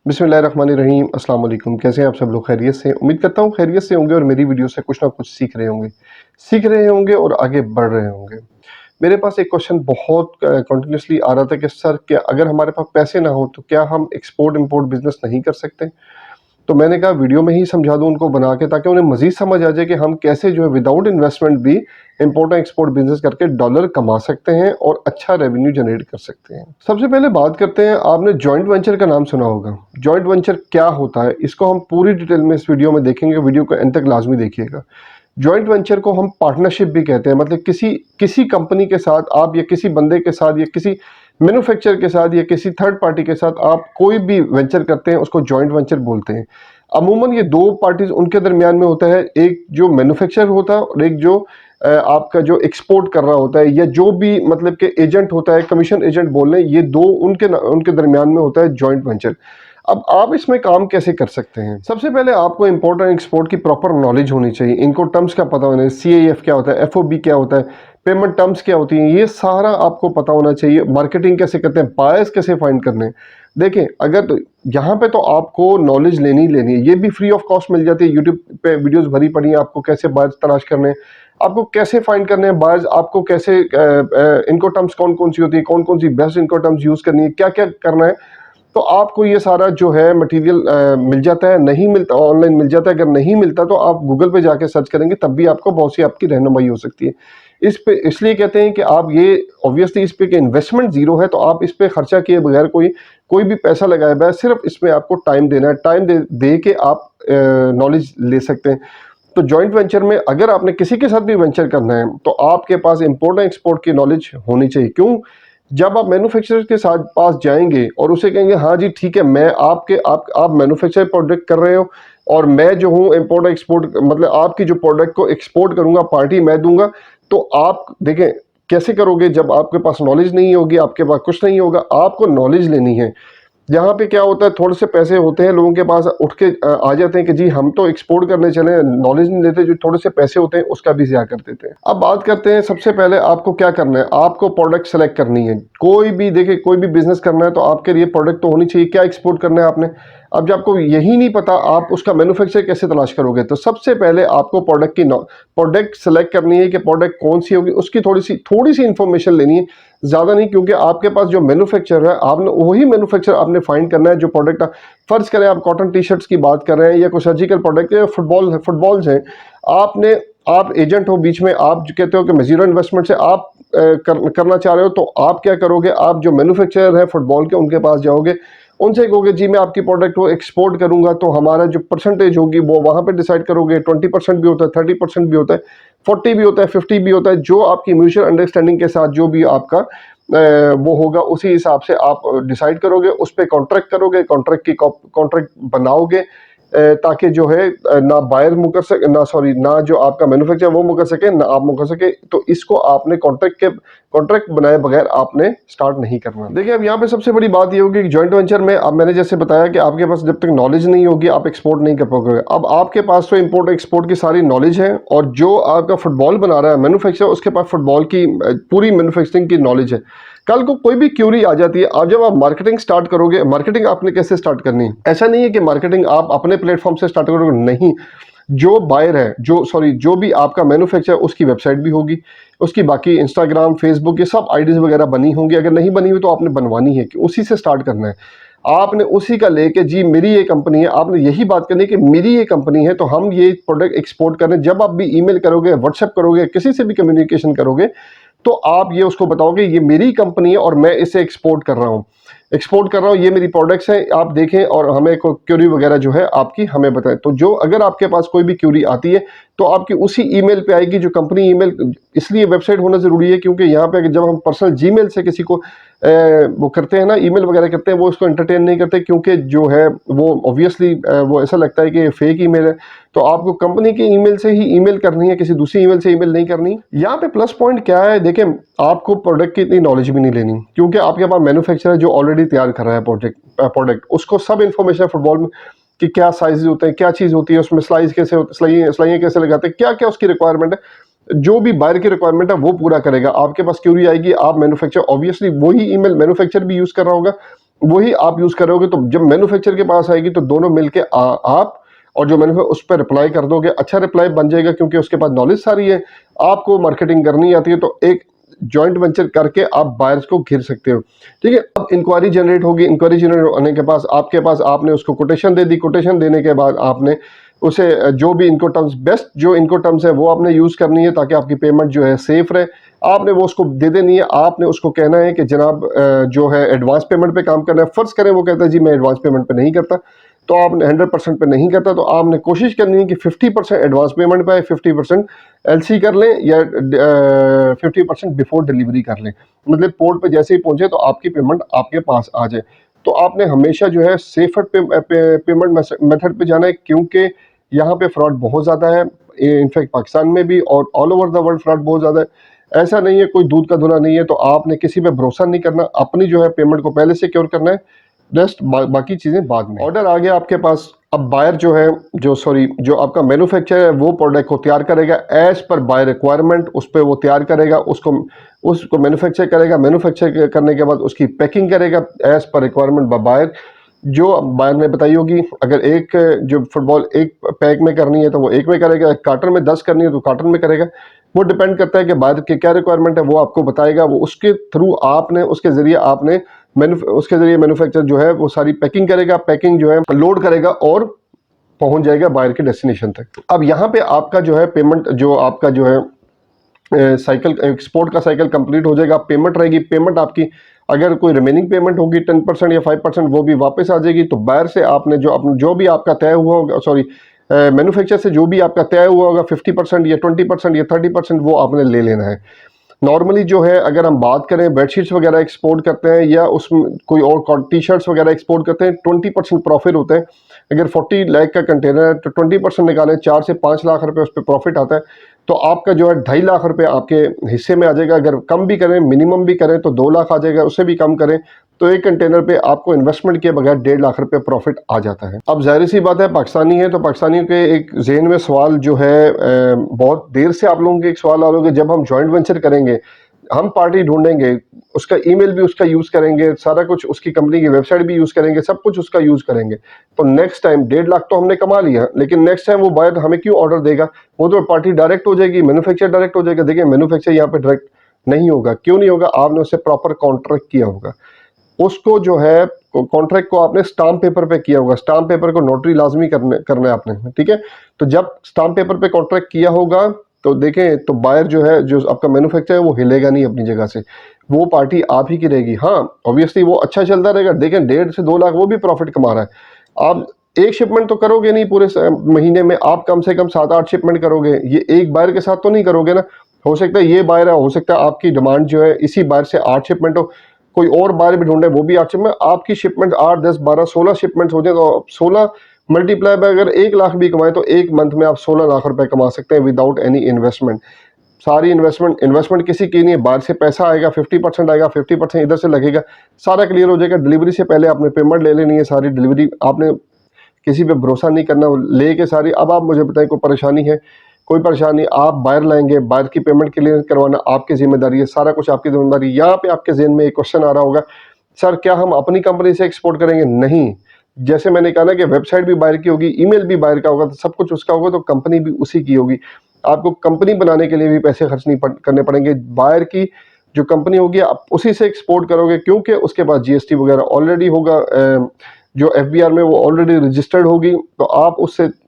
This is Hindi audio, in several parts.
बिस्मिल्लाहिर्रहमानिर्रहीम, अस्सलाम वालेकुम। कैसे हैं आप सब लोग? खैरियत से? उम्मीद करता हूँ खैरियत से होंगे और मेरी वीडियो से कुछ ना कुछ सीख रहे होंगे और आगे बढ़ रहे होंगे। मेरे पास एक क्वेश्चन बहुत कंटिन्यूअसली आ रहा था कि सर, क्या अगर हमारे पास पैसे ना हो तो क्या हम एक्सपोर्ट इंपोर्ट बिजनेस नहीं कर सकते? तो मैंने कहा वीडियो में ही समझा दूं उनको बना के, ताकि उन्हें मजीद समझ आ जाए कि हम कैसे जो है विदाउट इन्वेस्टमेंट भी इंपोर्ट एंड एक्सपोर्ट बिजनेस करके डॉलर कमा सकते हैं और अच्छा रेवेन्यू जनरेट कर सकते हैं। सबसे पहले बात करते हैं, आपने जॉइंट वेंचर का नाम सुना होगा। जॉइंट वेंचर क्या होता है, इसको हम पूरी डिटेल में इस वीडियो में देखेंगे। वीडियो को एंड तक लाजमी देखिएगा। जॉइंट वेंचर को हम पार्टनरशिप भी कहते हैं, मतलब किसी किसी कंपनी के साथ आप या किसी बंदे के साथ या किसी मैन्युफैक्चरर के साथ या किसी थर्ड पार्टी के साथ आप कोई भी वेंचर करते हैं, उसको जॉइंट वेंचर बोलते हैं। अमूमन ये दो पार्टीज उनके दरमियान में होता है, एक जो मैन्युफैक्चरर होता है और एक जो आपका जो एक्सपोर्ट कर रहा होता है, या जो भी मतलब कि एजेंट होता है, कमीशन एजेंट बोल रहे हैं, ये दो उनके दरमियान में होता है जॉइंट वेंचर। अब आप इसमें काम कैसे कर सकते हैं? सबसे पहले आपको इंपोर्ट एंड एक्सपोर्ट की प्रॉपर नॉलेज होनी चाहिए। इनको टर्म्स का पता होना चाहिए। CIF क्या होता है, FOB क्या होता है, पेमेंट टर्म्स क्या होती हैं, ये सारा आपको पता होना चाहिए। मार्केटिंग कैसे करते हैं, बायर्स कैसे फाइंड करने हैं। देखिए, अगर तो यहाँ पे तो आपको नॉलेज लेनी है, ये भी फ्री ऑफ कॉस्ट मिल जाती है। यूट्यूब पे वीडियोस भरी पड़ी हैं, आपको कैसे बायर्स तलाश करने हैं, आपको कैसे फाइंड करने हैं बायर्स, आपको कैसे इनको टर्म्स कौन कौन सी होती है, कौन कौन सी बेस्ट इनको टर्म्स यूज करनी है, क्या क्या करना है। तो आपको ये सारा जो है मटेरियल मिल जाता है। नहीं मिलता, ऑनलाइन मिल जाता है। अगर नहीं मिलता तो आप गूगल पे जाके सर्च करेंगे, तब भी आपको बहुत सी आपकी रहनुमाई हो सकती है। इस पे इसलिए कहते हैं कि आप ये ऑब्वियसली इस पे कि इन्वेस्टमेंट जीरो है, तो आप इस पे खर्चा किए बगैर कोई कोई भी पैसा लगाए बगैर सिर्फ इसमें आपको टाइम देना है। टाइम दे के आप नॉलेज ले सकते हैं। तो जॉइंट वेंचर में अगर आपने किसी के साथ भी वेंचर करना है, तो आपके पास इंपोर्ट एंड एक्सपोर्ट की नॉलेज होनी चाहिए। क्यों? जब आप मैन्युफैक्चरर के साथ पास जाएंगे और उसे कहेंगे हाँ जी ठीक है, मैं आप मैन्युफैक्चर प्रोडक्ट कर रहे हो और मैं जो हूँ इंपोर्ट एक्सपोर्ट, मतलब आपकी जो प्रोडक्ट को एक्सपोर्ट करूंगा, पार्टी मैं दूंगा। तो आप देखें कैसे करोगे, जब आपके पास नॉलेज नहीं होगी, आपके पास कुछ नहीं होगा। आपको नॉलेज लेनी है। यहाँ पे क्या होता है, थोड़े से पैसे होते हैं लोगों के पास, उठ के आ जाते हैं कि जी हम तो एक्सपोर्ट करने चले, नॉलेज नहीं लेते। जो थोड़े से पैसे होते हैं उसका भी ज़िया कर देते हैं। अब बात करते हैं, सबसे पहले आपको क्या करना है, आपको प्रोडक्ट सेलेक्ट करनी है। कोई भी देखिए, कोई भी बिजनेस करना है तो आपके लिए प्रोडक्ट तो होनी चाहिए। क्या एक्सपोर्ट करना है आपने, अब जब आपको यही नहीं पता, आप उसका मैन्युफैक्चर कैसे तलाश करोगे? तो सबसे पहले आपको प्रोडक्ट सेलेक्ट करनी है कि प्रोडक्ट कौन सी होगी, उसकी थोड़ी सी इंफॉर्मेशन लेनी है, ज़्यादा नहीं। क्योंकि आपके पास जो मैन्युफैक्चरर है, आपने वही मैन्युफैक्चरर आपने फाइंड करना है जो प्रोडक्ट। फर्ज करें आप कॉटन टी शर्ट्स की बात कर रहे हैं, या कोई सर्जिकल प्रोडक्ट या फुटबॉल्स हैं। आप एजेंट हो बीच में, आप जो कहते हो कि मैं जीरो इन्वेस्टमेंट से आप करना चाह रहे हो, तो आप क्या करोगे, आप जो मैन्युफैक्चरर है फुटबॉल के, उनके पास जाओगे, उनसे कहोगे जी मैं आपकी प्रोडक्ट को एक्सपोर्ट करूंगा, तो हमारा जो परसेंटेज होगी वो वहां पे डिसाइड करोगे। 20% भी होता है, 30% भी होता है, 40 भी होता है, 50 भी होता है। जो आपकी म्यूचुअल अंडरस्टैंडिंग के साथ जो भी आपका वो होगा, उसी हिसाब से आप डिसाइड करोगे, उस पर कॉन्ट्रैक्ट करोगे, कॉन्ट्रैक्ट बनाओगे, ताकि जो है ना बायर मुकर सके, ना सॉरी, ना जो आपका मैन्युफैक्चर वो मुकर सके, ना आप मुकर सके। तो इसको आपने कॉन्ट्रैक्ट बनाए बगैर आपने स्टार्ट नहीं करना। देखिए, अब यहाँ पे सबसे बड़ी बात ये होगी कि जॉइंट वेंचर में, अब मैंने जैसे बताया कि आपके पास जब तक नॉलेज नहीं होगी आप एक्सपोर्ट नहीं कर पाओगे। अब आपके पास तो इंपोर्ट एक्सपोर्ट की सारी नॉलेज है, और जो आपका फुटबॉल बना रहा है मैन्युफैक्चर, उसके पास फुटबॉल की पूरी मैन्युफैक्चरिंग की नॉलेज है। कल को कोई भी क्यूरी आ जाती है, आप जब आप मार्केटिंग स्टार्ट करोगे, मार्केटिंग आपने कैसे स्टार्ट करनी है? ऐसा नहीं है कि मार्केटिंग आप अपने प्लेटफॉर्म से स्टार्ट करोगे, नहीं। जो बायर है, जो भी आपका मैन्युफैक्चर, उसकी वेबसाइट भी होगी, उसकी बाकी इंस्टाग्राम, फेसबुक, ये सब आईडीज वगैरह बनी होंगी। अगर नहीं बनी हुई तो आपने बनवानी है, कि उसी से स्टार्ट करना है। आपने उसी का लेके जी मेरी ये कंपनी है, आपने यही बात करनी है कि मेरी ये कंपनी है, तो हम ये प्रोडक्ट एक्सपोर्ट कर रहे हैं। जब आप भी ईमेल करोगे, व्हाट्सएप करोगे, किसी से भी कम्युनिकेशन करोगे, तो आप ये उसको बताओगे ये मेरी कंपनी है और मैं इसे एक्सपोर्ट कर रहा हूँ, ये मेरी प्रोडक्ट्स हैं, आप देखें और हमें क्यूरी वगैरह जो है आपकी हमें बताएं। तो जो अगर आपके पास कोई भी क्यूरी आती है, तो आपकी उसी ईमेल पे आएगी, जो कंपनी ईमेल। इसलिए वेबसाइट होना ज़रूरी है, क्योंकि यहाँ पे जब हम पर्सनल जीमेल से किसी को वो करते हैं ना, ईमेल वगैरह करते हैं, वो इसको एंटरटेन नहीं करते, क्योंकि जो है वो ऑब्वियसली वो ऐसा लगता है कि फेक ईमेल है। तो आपको कंपनी की ईमेल से ही ईमेल करनी है, किसी दूसरी ईमेल से ईमेल नहीं करनी। यहाँ पे प्लस पॉइंट क्या है, देखें, आपको प्रोडक्ट की इतनी नॉलेज भी नहीं लेनी, क्योंकि आपके पास मैन्युफैक्चरर जो ऑलरेडी तैयार कर रहा है प्रोडक्ट, उसको सब इन्फॉर्मेशन फुटबॉल में कि क्या साइज होते हैं, क्या चीज़ होती है उसमें, स्लाइस कैसे होते, सिलाइयाँ कैसे लगाते हैं, क्या क्या उसकी रिक्वायरमेंट है। जो भी बायर की रिक्वायरमेंट है वो पूरा करेगा। आपके पास क्यूरी आएगी, आप मैन्युफैक्चर, ऑब्वियसली वही ईमेल मैन्युफैक्चर भी यूज़ कर रहा होगा, वही आप यूज़ करोगे, तो जब मैन्युफैक्चरर के पास आएगी तो दोनों मिलके आप और जो मैन्युफै उस पे रिप्लाई कर दोगे, अच्छा रिप्लाई बन जाएगा क्योंकि उसके पास नॉलेज सारी है, आपको मार्केटिंग करनी आती है, तो एक जॉइंट वेंचर करके आप बायर्स को घेर सकते हो। ठीक है? अब इंक्वायरी जनरेट होगी, इंक्वायरी जनरेट होने के पास आपके पास आपने उसको कोटेशन दे दी, कोटेशन देने के बाद आपने उसे जो भी इनको टर्म्स बेस्ट जो इनको टर्म्स है वो आपने यूज़ करनी है ताकि आपकी पेमेंट जो है सेफ रहे। आपने वो उसको दे देनी है, आपने उसको कहना है कि जनाब जो है एडवांस पेमेंट पे काम करना है। फ़र्ज़ करें वो कहता है जी मैं एडवांस पेमेंट पे नहीं करता, तो आपने 100% पे नहीं करता, तो आपने कोशिश करनी है कि 50% एडवांस पेमेंट पे आए, 50% एलसी कर लें या 50% बिफोर डिलीवरी कर लें। मतलब पोर्ट पे जैसे ही पहुंचे तो आपकी पेमेंट आपके पास आ जाए। तो आपने हमेशा जो है सेफर पेमेंट मेथड पे जाना है क्योंकि यहाँ पे फ्रॉड बहुत ज़्यादा है, इनफैक्ट पाकिस्तान में भी और all over the world fraud बहुत ज़्यादा है। ऐसा नहीं है कोई दूध का धुला नहीं है, तो आपने किसी पे भरोसा नहीं करना, अपनी जो है पेमेंट को पहले सिक्योर करना है, रेस्ट बाकी चीज़ें बाद में। ऑर्डर आ गया आपके पास, अब बायर जो है जो आपका मैन्युफैक्चरर है वो प्रोडक्ट को तैयार करेगा एज पर बायर रिक्वायरमेंट, उस पर वो तैयार करेगा, उसको मैन्युफैक्चर करेगा, मैन्युफैक्चर करने के बाद उसकी पैकिंग करेगा as per requirement by buyer, जो बायर ने बताई होगी। अगर एक जो फुटबॉल एक पैक में करनी है तो वो एक में करेगा, कार्टन में 10 करनी है तो कार्टन में करेगा। वो डिपेंड करता है कि बायर की क्या रिक्वायरमेंट है, वो आपको बताएगा। वो उसके थ्रू आपने उसके ज़रिए आपने उसके ज़रिए मैन्युफैक्चर जो है वो सारी पैकिंग करेगा, पैकिंग जो है लोड करेगा और पहुंच जाएगा बायर के डेस्टिनेशन तक। अब यहाँ पे आपका जो है पेमेंट जो आपका जो है साइकिल एक्सपोर्ट का साइकिल कंप्लीट हो जाएगा, पेमेंट रहेगी। पेमेंट आपकी अगर कोई रिमेनिंग पेमेंट होगी 10% या 5% वो भी वापस आ जाएगी। तो बायर से आपने जो भी आपका तय हुआ होगा, सॉरी मैन्युफैक्चर से जो भी आपका तय हुआ होगा 50% या 20% या 30% वो आपने ले लेना है। नॉर्मली जो है अगर हम बात करें बेडशीट्स वगैरह एक्सपोर्ट करते हैं या उसमें कोई और टी शर्ट्स वगैरह एक्सपोर्ट करते हैं, 20% प्रॉफिट होते हैं। अगर 40 लाख का कंटेनर है तो 20% निकालें, 4 से 5 लाख रुपए उस पर प्रॉफिट आता है। तो आपका जो है 2.5 लाख रुपए आपके हिस्से में आ जाएगा। अगर कम भी करें, मिनिमम भी करें तो 2 लाख आ जाएगा, उससे भी कम करें तो एक कंटेनर पे आपको इन्वेस्टमेंट के बगैर 1.5 लाख रुपए प्रॉफिट आ जाता है। अब जाहिर सी बात है पाकिस्तानी है तो पाकिस्तानियों के एक जहन में सवाल जो है बहुत देर से आप लोगों के एक सवाल आ रहा होगा, जब हम जॉइंट वेंचर करेंगे हम पार्टी ढूंढेंगे, उसका ईमेल भी उसका यूज करेंगे, सारा कुछ उसकी कंपनी की वेबसाइट भी यूज करेंगे, सब कुछ उसका यूज करेंगे, तो नेक्स्ट टाइम 1.5 लाख तो हमने कमा लिया, लेकिन नेक्स्ट टाइम वो बायर हमें क्यों ऑर्डर देगा? वो तो पार्टी डायरेक्ट हो जाएगी, मैन्युफैक्चर डायरेक्ट हो जाएगा। देखिए मैन्युफैक्चर यहाँ पे डायरेक्ट नहीं होगा, क्यों नहीं होगा? आपने उससे प्रॉपर कॉन्ट्रैक्ट किया होगा, उसको जो है कॉन्ट्रैक्ट को आपने स्टाम्प पेपर पे किया होगा, स्टाम्प पेपर को नोटरी लाजमी करना है आपने, ठीक है? तो जब स्टाम्प पेपर पे कॉन्ट्रैक्ट किया होगा तो देखें तो बायर जो है जो आपका मैन्युफैक्चर है वो हिलेगा नहीं अपनी जगह से, वो पार्टी आप ही की रहेगी। हाँ ऑब्वियसली वो अच्छा चलता रहेगा, देखें 1.5 से 2 लाख वो भी प्रॉफिट कमा रहा है। आप एक शिपमेंट तो करोगे नहीं पूरे महीने में, आप कम से कम 7-8 शिपमेंट करोगे, ये एक बायर के साथ तो नहीं करोगे ना। हो सकता है ये बायर है, हो सकता है आपकी डिमांड जो है इसी बायर से 8 शिपमेंट हो, कोई और बायर भी ढूंढे वो भी 8 शिपमेंट, आपकी शिपमेंट 8, 10, 12, 16 शिपमेंट हो जाए तो 16 मल्टीप्लाई बाय अगर 1 लाख भी कमाए तो एक मंथ में आप 16 लाख रुपए कमा सकते हैं विदाउट एनी इन्वेस्टमेंट। सारी इन्वेस्टमेंट किसी की नहीं है, बाहर से पैसा आएगा, 50% आएगा, 50% इधर से लगेगा, सारा क्लियर हो जाएगा। डिलीवरी से पहले आपने पेमेंट ले लेनी है, सारी डिलीवरी आपने किसी पे भरोसा नहीं करना, लेके सारी। अब आप मुझे बताएं कोई परेशानी है? कोई परेशानी, आप बाहर लाएंगे, बाहर की पेमेंट क्लियर करवाना आपकी जिम्मेदारी है, सारा कुछ आपकी जिम्मेदारी। यहाँ पे आपके जहन में एक क्वेश्चन आ रहा होगा, सर क्या हम अपनी कंपनी से एक्सपोर्ट करेंगे? नहीं, जैसे मैंने कहा ना कि वेबसाइट भी बाहर की होगी, ईमेल भी बाहर का होगा, तो सब कुछ उसका होगा, तो कंपनी भी उसी की होगी। आपको कंपनी बनाने के लिए भी पैसे खर्च नहीं करने पड़ेंगे। बाहर की जो कंपनी होगी आप उसी से एक्सपोर्ट करोगे, क्योंकि उसके पास जीएसटी वगैरह ऑलरेडी होगा, जो एफबीआर में वो ऑलरेडी रजिस्टर्ड होगी, तो आप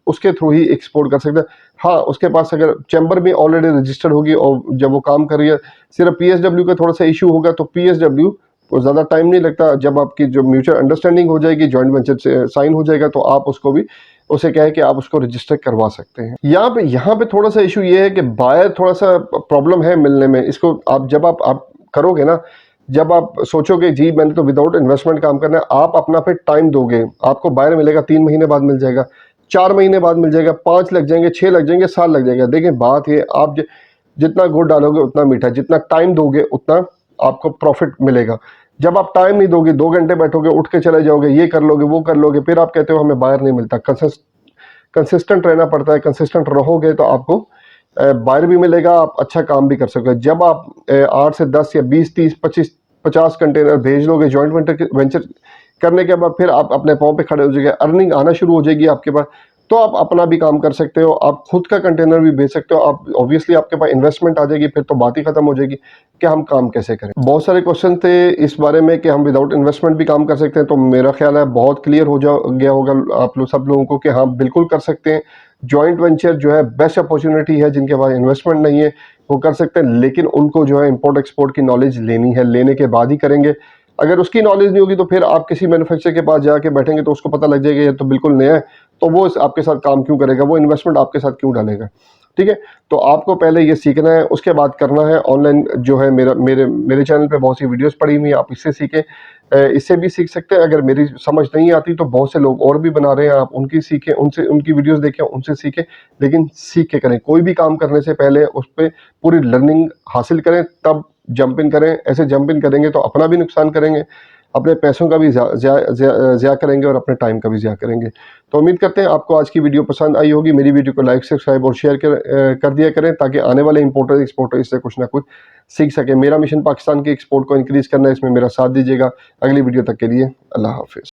उसके थ्रू ही एक्सपोर्ट कर सकते हैं। हाँ उसके पास अगर चैम्बर में ऑलरेडी रजिस्टर्ड होगी और जब वो काम कर रही है, सिर्फ पीएसडब्ल्यू का थोड़ा सा इशू होगा, तो पीएसडब्ल्यू को ज़्यादा टाइम नहीं लगता, जब आपकी जो म्यूचुअल अंडरस्टैंडिंग हो जाएगी, जॉइंट वेंचर से साइन हो जाएगा, तो आप उसको भी उसे कहे कि आप उसको रजिस्टर करवा सकते हैं। यहाँ पे थोड़ा सा इशू ये है कि बायर थोड़ा सा प्रॉब्लम है मिलने में। इसको आप जब आप करोगे ना, जब आप सोचोगे जी मैंने तो विदाउट इन्वेस्टमेंट काम करना है, आप अपना फिर टाइम दोगे, आपको बायर मिलेगा 3 महीने बाद मिल जाएगा, 4 महीने बाद मिल जाएगा, 5 लग जाएंगे, 6 लग जाएंगे, साल लग जाएगा। देखें बात ये, आप जितना गुड़ डालोगे उतना मीठा, जितना टाइम दोगे उतना आपको प्रॉफिट मिलेगा। जब आप टाइम नहीं दोगे, 2 घंटे बैठोगे, उठ के चले जाओगे, ये कर लोगे, वो कर लोगे, फिर आप कहते हो हमें बायर नहीं मिलता। कंसिस्टेंट रहना पड़ता है, कंसिस्टेंट रहोगे तो आपको बायर भी मिलेगा, आप अच्छा काम भी कर सकते हो। जब आप 8 से 10 या 20, 30, 25, 50 कंटेनर भेज लोगे जॉइंट वेंचर करने के बाद फिर आप अपने पाँव पे खड़े हो जाइए, अर्निंग आना शुरू हो जाएगी आपके पास, तो आप अपना भी काम कर सकते हो, आप खुद का कंटेनर भी बेच सकते हो, आप ऑब्वियसली आपके पास इन्वेस्टमेंट आ जाएगी, फिर तो बात ही खत्म हो जाएगी कि हम काम कैसे करें। बहुत सारे क्वेश्चन थे इस बारे में कि हम विदाउट इन्वेस्टमेंट भी काम कर सकते हैं, तो मेरा ख्याल है बहुत क्लियर हो गया होगा आप लोग सब लोगों को कि हाँ बिल्कुल कर सकते हैं। जॉइंट वेंचर जो है बेस्ट अपॉर्चुनिटी है, जिनके पास इन्वेस्टमेंट नहीं है वो कर सकते हैं, लेकिन उनको जो है इम्पोर्ट एक्सपोर्ट की नॉलेज लेनी है, लेने के बाद ही करेंगे। अगर उसकी नॉलेज नहीं होगी तो फिर आप किसी मैन्युफैक्चरर के पास जाके बैठेंगे तो उसको पता लग जाएगा ये तो बिल्कुल नया है, तो वो आपके साथ काम क्यों करेगा, वो इन्वेस्टमेंट आपके साथ क्यों डालेगा। ठीक है, तो आपको पहले ये सीखना है, उसके बाद करना है। ऑनलाइन जो है मेरा मेरे मेरे चैनल पे बहुत सी वीडियोस पड़ी हुई हैं, आप इससे सीखें, इससे भी सीख सकते हैं। अगर मेरी समझ नहीं आती तो बहुत से लोग और भी बना रहे हैं, आप उनकी सीखें, उनसे उनकी वीडियोस देखें, उनसे सीखें, लेकिन सीख के करें। कोई भी काम करने से पहले उस पे पूरी लर्निंग हासिल करें, तब जंप इन करें। ऐसे जंप इन करेंगे तो अपना भी नुकसान करेंगे, अपने पैसों का भी ज़्या करेंगे और अपने टाइम का भी ज़्या करेंगे। तो उम्मीद करते हैं आपको आज की वीडियो पसंद आई होगी। मेरी वीडियो को लाइक, सब्सक्राइब और शेयर कर दिया करें, ताकि आने वाले इंपोर्टर एक्सपोर्टर इससे कुछ ना कुछ सीख सकें। मेरा मिशन पाकिस्तान के एक्सपोर्ट को इंक्रीज़ करना है, इसमें मेरा साथ दीजिएगा। अगली वीडियो तक के लिए अल्लाह हाफ़िज़।